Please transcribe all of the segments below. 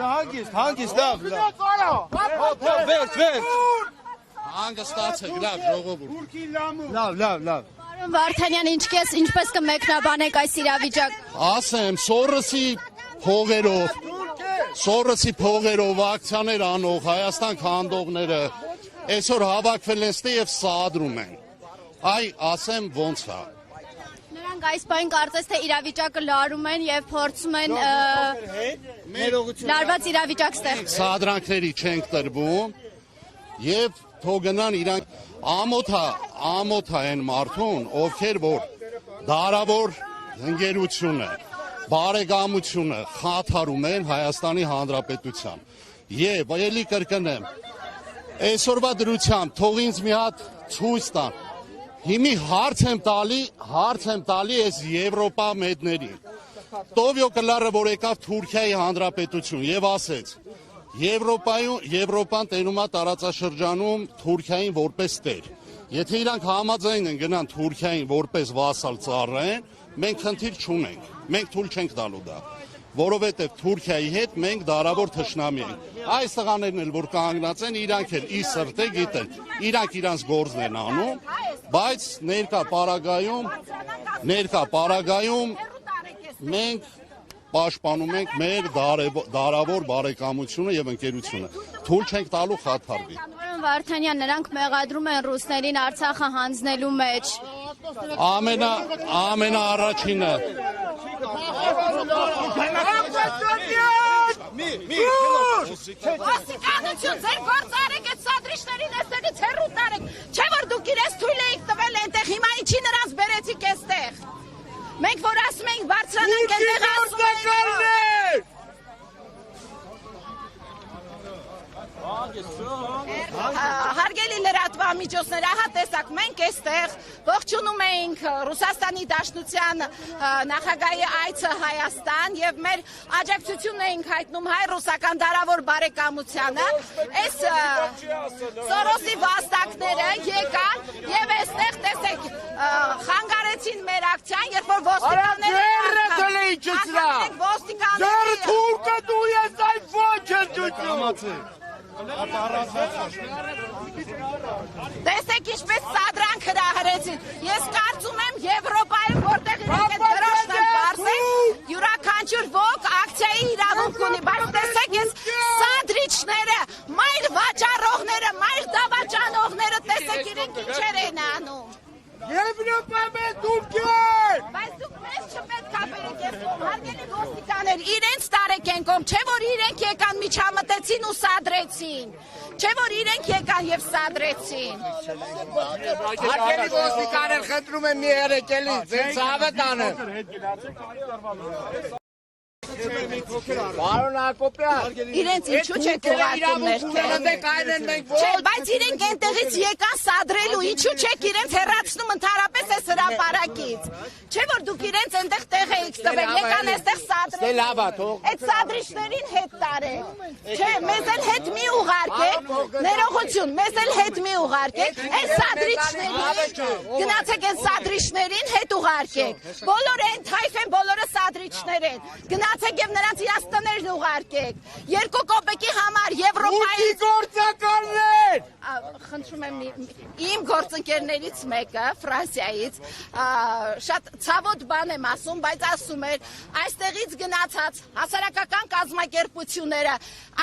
Հանգիստ, հանգստացեք, լավ, ժողովուրդ։ Լավ։ Վարդանյան, ինչպես կմեկնաբանեք այս իրավիճակ։ Ասեմ, Սորոսի փողերով ակցիաներ անող Հայաստան քանդողները այսօր հավաքվել են ստե եւ սադրում են։ Ասեմ ոնց է։ Նրանք այս բան կարծես թե իրավիճակը լարում են եւ փորձում են լարված իրավիճակ ստեղծել։ Սադրանքների չենք տրվում եւ թող գնան իրանք ամոթ են մարդուն, ովքեր որ դարավոր ընկերությունը, բարեկամությունը խաթարում են Հայաստանի Հանրապետության։ Եվ ելի կրկնեմ, այսօրվա դրությամբ թող ինձ մի հատ ցույց տան։ Հիմի հարց եմ տալի այս Եվրոպա մեդներին։ Տովյո Կլարը, որ եկավ Թուրքիայի Հանրապետություն եւ ասեց. Եվրոպան տենում է տարածաշրջանում Թուրքիային որպես տեր։ Եթե իրանք համաձայն են գնան Թուրքիային որպես վասալ ծառայեն, մենք խնդիր չունենք, մենք թույլ չենք տալու դա, որովհետև Թուրքիայի հետ մենք դարավոր թշնամի ենք։ Այս տղաներն էլ որ կանգնած են, իրանք էլ ի սրտե գիտեն, իրանք իրանց գործն են անում, բայց ներկա պարագայում մենք պաշտպանում ենք մեր դարավոր բարեկամությունը եւ ընկերությունը։ Թույլ չենք տալու խաթարվի։ Վարդանյան, նրանք մեղադրում են ռուսներին Արցախը հանձնելու մեջ։ Ամենաառաջինը Ոստիկանություն, ձեր գործ արեք այդ սադրիչներին այստեղից հեռու տարեք։ Չէ՞ որ դուք իրենց թույլ էիք տվել այնտեղ, հիմա ինչի նրանց բերեցիք այստեղ։ Մենք որ ասում ենք բարձրանանք այնտեղ ասում ենք։ Հարգելի լրատվամիջոցներ, ահա տեսակ, մենք այստեղ ողջունում էինք Ռուսաստանի Դաշնության նախագահի այցը Հայաստան եւ մեր աջակցությունն էինք հայտնում հայ-ռուսական դարավոր բարեկամությանը։ Այս Սորոսի վաստակները եկան եւ այստեղ տեսեք խանգարեցին մեր ակցիան, երբ որ Տեսեք ինչպես սադրանք հրահրեցին։ Ես կարծում եմ Եվրոպայում, որտեղ իրենք այդ դրոշն են պարզել, յուրաքանչյուր ոք ակցիայի իրավունք ունի, բայց տեսեք այս սադրիչները, մայր վաճառողները, մայր դավաճանողները, տեսեք իրենք ինչեր են անում։ Եվրոպայում է Թուրքիան։ Բայց դուք մեզ չպետք է բերեք ես հարգելի ոստիկաններ, իրենց տարեք են կողմ, չէ որ իրենք եկան միջամտեցին ու սադրեցին։ Չէ որ իրենք եկան եւ սադրեցին։ Հարգելի ոստիկաններ, խնդրում եմ մի երեկելի, ձեր ցավը տանեմ։ Պարոն Հակոբյան, իրենց ինչու չեք ուղարկում Չէ, բայց իրենք այնտեղից եկան սադրելու, ինչու չեք իրենց հեռացնում ընդհանրապես այս հրապարակից։ Չէ որ դուք իրենց այնտեղ տեղ էիք տվել, եկան այստեղ սադրել։ Այդ սադրիչներին հետ տարեք։ Չէ, մեզ էլ հետ մի ուղարկեք, ներողություն, մեզ էլ հետ մի ուղարկեք, այս սադրիչներին, գնացեք այս սադրիչներին հետ ուղարկեք։ Բոլորը են թայֆ են, բոլորը սադրիչներ են։ Գնացեք եւ նրանց իրաց տներն ուղարկեք։ 2 կոպեկի համար Եվրոպայից գործակալներ։ Խնդրում եմ իմ գործընկերներից մեկը Ֆրանսիայից շատ ցավոտ բան եմ ասում, բայց ասում էր այստեղից գնացած հասարակական կազմակերպությունները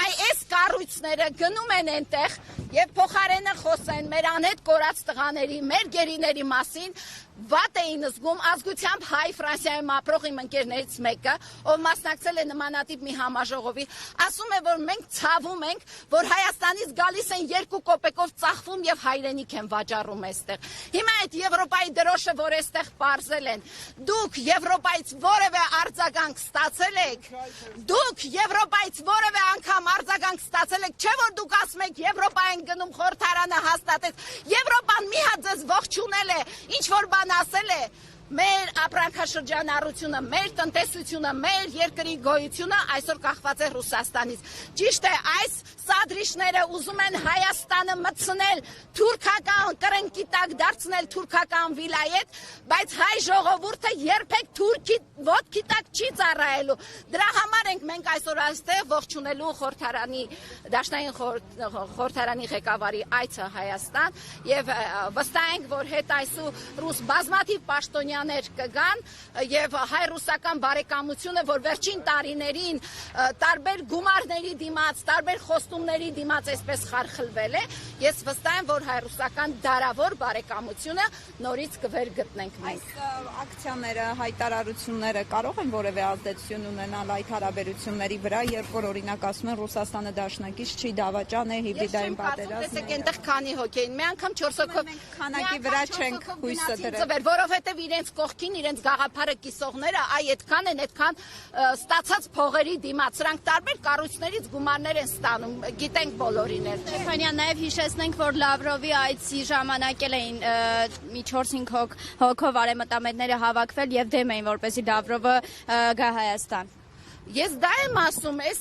այս կառույցները գնում են այնտեղ եւ փոխարենը խոսեն մեր անհետ կորած տղաների, մեր գերիների մասին, վատ էին զգում ազգությամբ հայ Ֆրանսիայում ապրող իմ ընկերներից մեկը, ով մասնակցել է նմանատիպ մի համաժողովի, ասում է, որ մենք ցավում ենք, որ Հայաստանից գալիս են 2 կոպեկով ծախվում եւ հայրենիք են վաճառում այստեղ։ Հիմա այդ Եվրոպայի դրոշը, որ այստեղ պարզել են, դուք Եվրոպայից որևէ արձագանք ստացել եք։ Դուք Եվրոպայից որևէ անգամ արձագանք ստացել եք, չէ՞ որ դուք ասում եք Եվրոպա են գնում, խորհրդարանը հաստատեց։ Եվրոպան մի հատ ձեզ ողջունել է, ինչ որ բան ասել է, մեր ապրանքաշրջանառությունը, մեր տնտեսությունը, մեր երկրի գոյությունը այսօր կախված է Ռուսաստանից։ Ճիշտ է, այս սադրիչները ուզում են Հայաստանը մտցնել թուրքական կրնկի տակ դարձնել թուրքական վիլայետ, բայց հայ ժողովուրդը երբեք թուրքի ոտքի տակ չի ծառայելու։ Դրա համար ենք մենք այսօր այստեղ ողջունելու խորհրդարանի դաշնային խորհրդարանի ղեկավարի այցը Հայաստան եւ վստահ ենք, որ հետ այսու ռուս բազմաթիվ պաշտոնյաներ կգան եւ հայ-ռուսական բարեկամությունը, որ վերջին տարիներին տարբեր գումարների դիմաց, տարբեր խոստումների դիմաց այսպես խարխլվել է, ես վստահ եմ, որ հայ-ռուսական դարավոր բարեկամությունը նորից կվերգտնենք մենք։ Այս ակցիաները, հայտարարությունները կարող են որևէ ազդեցություն ունենալ այդ հարաբերությունների վրա, երբ որ օրինակ ասում են Ռուսաստանը դաշնակից չի, դավաճան է, հիբրիդային պատերազմ։ Տեսեք, այնտեղ քանի հոգի են, մի անգամ 4 հոգով քանակի վրա չենք հույսը դրել, որովհետև իրենց կողքին իրենց գաղափարը կիսողները այդքան են, այդքան ստացած փողերի դիմաց, սրանք տարբեր կառույցներից գումարներ են ստանում, գիտենք բոլորին էլ։ Ստեփանյան, նաև հիշեցնենք, որ Լավրովի այցի ժամանակ էին մի 4-5 հոգով արևմտամետները հավաքվել եւ դեմ էին, որպեսզի Լավրովը գա Հայաստան։ Ես դա եմ ասում, այս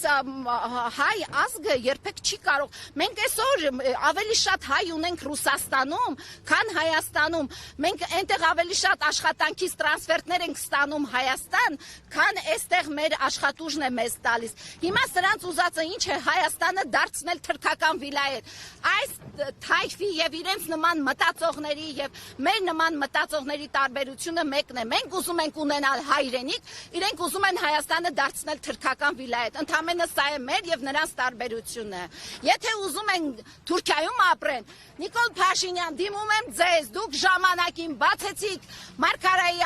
հայ ազգը երբեք չի կարող։ Մենք այսօր ավելի շատ հայ ունենք Ռուսաստանում, քան Հայաստանում։ Մենք այնտեղ ավելի շատ աշխատանքից տրանսֆերտներ ենք ստանում Հայաստան, քան այստեղ մեր աշխատուժն է մեզ տալիս։ Հիմա սրանց ուզածը ինչ է Հայաստանը դարձնել թրքական վիլայետ։ Այս թայֆի եւ իրենց նման մտածողների եւ մեր նման մտածողների տարբերությունը մեկն է։ Մենք ուզում ենք ունենալ հայրենիք, իրենք ուզում են Հայաստանը դարձնել թրքական վիլայետ, ընդհանրապես սա է մեր եւ նրանց տարբերությունը։ Եթե ուզում են Թուրքիայում ապրեն, Նիկոլ Փաշինյան, դիմում եմ ձեզ, դուք ժամանակին բացեցիք Մարգարայի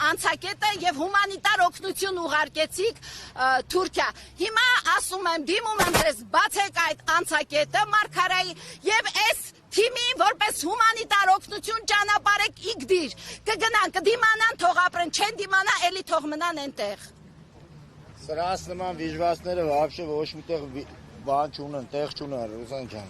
անցակետը եւ հումանիտար օգնություն ուղարկեցիք Թուրքիա։ Հիմա ասում եմ, դիմում եմ ձեզ, բացեք այդ անցակետը Մարգարայի եւ այս թիմին որպես հումանիտար օգնություն ճանապարհեք իգդիր։ Կգնան, կդիմանան, թող ապրեն, չեն դիմանա, էլի թող մնան այնտեղ։ Սրանց նման վիժվածները вообще ոչ միտեղ բան չունեն, տեղ չունեն, Ռուսան ջան։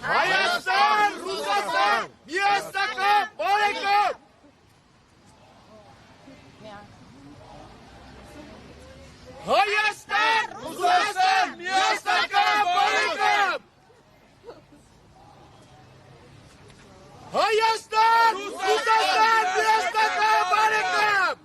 Հայաստան, Ռուսաստան, միասնական, բարեկամ։ Հայաստան, Ռուսաստան, միասնական, բարեկամ։ Հայաստան, Ռուսաստան, միասնական, բարեկամ։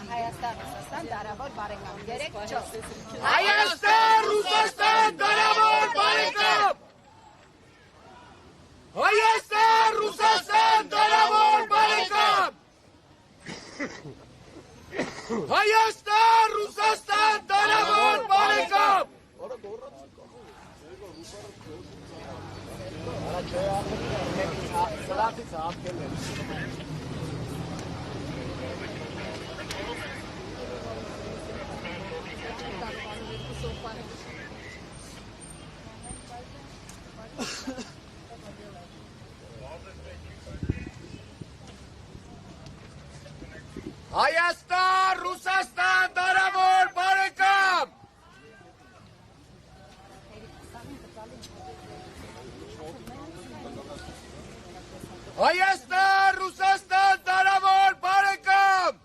Հայաստան, Ռուսաստան, դարավոր բարեկամ, 3-4։ Հայաստան, Ռուսաստան, դարավոր բարեկամ։ Հայաստան, Ռուսաստան, դարավոր բարեկամ։ Հայաստան, Ռուսաստան, դարավոր բարեկամ։ Հայաստան, Ռուսաստան, դարավոր բարեկամ։ Հայաստան, Ռուսաստան, դարավոր բարեկամ։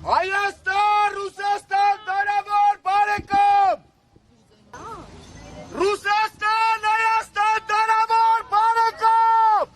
Հայաստան, Ռուսաստան, դարավոր բարեկամ։ Ռուսաստան, Հայաստան, դարավոր բարեկամ։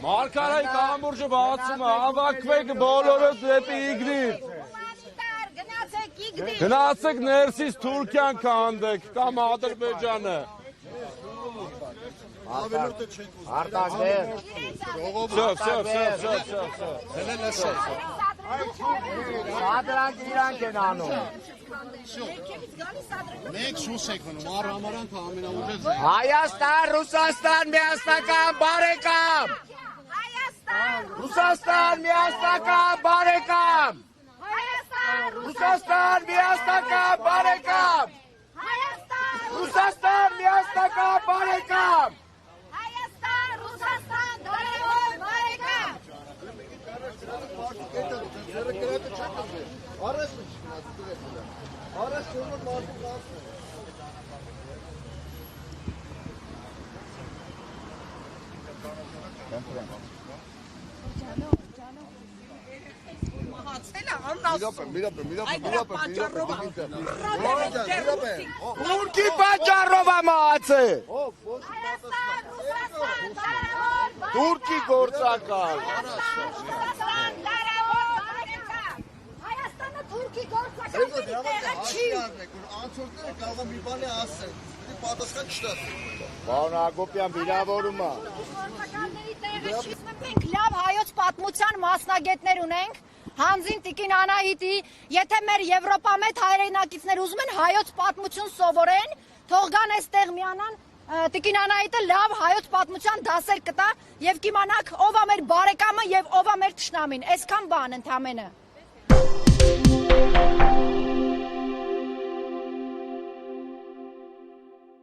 Մարգարայի կամուրջը բացում է, հավաքվեք բոլորս դեպի Իգնիր։ Գնացեք ներսից Թուրքիան քանդեք կամ Ադրբեջանը։ Արտակներ։ Ադրանք իրանք են անում։ Մեկ շուս եք մնում, առհամարանքը ամենաուժը Հայաստան, Ռուսաստան, միասնական բարեկամ։ Ռուսաստան, միասնական բարեկամ։ Ռուսաստան, միասնական բարեկամ։ Ռուսաստան, միասնական բարեկամ։ Թուրքի պատճառով է մահացել։ Թուրքի գործակալ։ Հայաստանը թուրքի գործակալների չի։ Անցորդները կարող են մի բան ասեն, պատասխան չտասեն։ Պարոն Հակոբյան վիրավորում է։ Գործակալների տեղը չի։ Մենք լավ հայոց պատմության մասնագետներ ունենք։ Հանձին Տիկին Անահիտի, եթե մեր Եվրոպամետ հայրենակիցներ ուզում են հայոց պատմություն սովորեն, թող գան այստեղ միանան, Տիկին Անահիտը լավ հայոց պատմության դասեր կտա եւ կիմանաք ով է մեր բարեկամը եւ ով է մեր թշնամին, այսքան բան ընդամենը։